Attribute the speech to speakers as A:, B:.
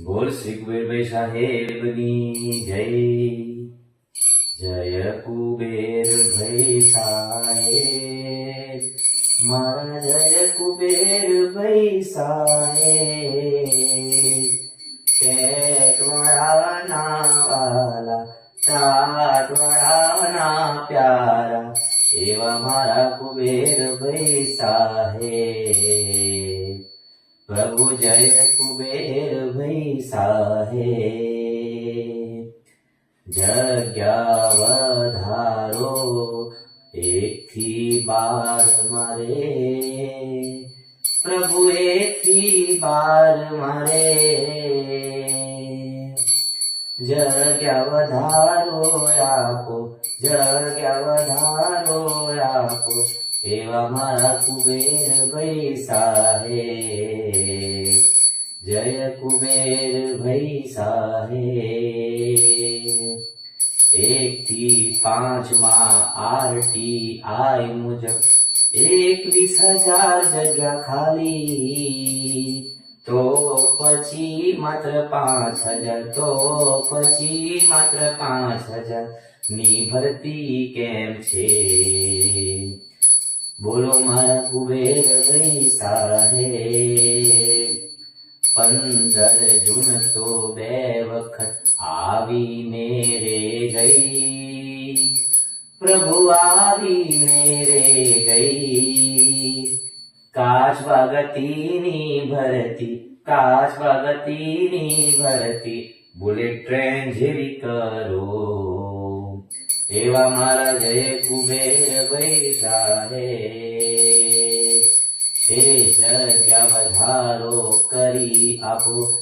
A: બોલ શ્રી કુબેરભાઈ સાહેબની જય. જય કુબેરભાઈ સાહેબ, મારા જય કુબેરભાઈ સાહેબ. પેટવાળાના વાલા, ટાટવાળાના પ્યારા, એવા મારા કુબેરભાઈ સાહેબ. પ્રભુ જય કુબેરભાઈ સાહેબ. જગ્યા વધારો 1 થી 12 મારે, પ્રભુ 1 થી 12 મારે. જગ્યા વધારો આપો, જગ્યા વધારો આપો, એવા મારા કુબેરભાઈ સાહેબ. જય કુબેરભાઈ સાહેબ. 1 થી 5 માં RTI મુજબ 21,000 જગ્યા ખાલી. તો પછી માત્ર 5,000, તો પછી માત્ર 5,000 ની ભરતી કેમ છે? બોલો મારા કુબેરભાઈ સાહેબ. 15 જૂન તો 2 વખત આવીને રે ગઈ, પ્રભુ આવીને રે ગઈ. કાચબા ગતિની ભરતી, કાચબા ગતિની ભરતી, બુલેટ ટ્રેન જેવી કરો, એવા મારા જય કુબેરભાઈ સાહેબ. એ જગ્યા વધારો કરી આપો,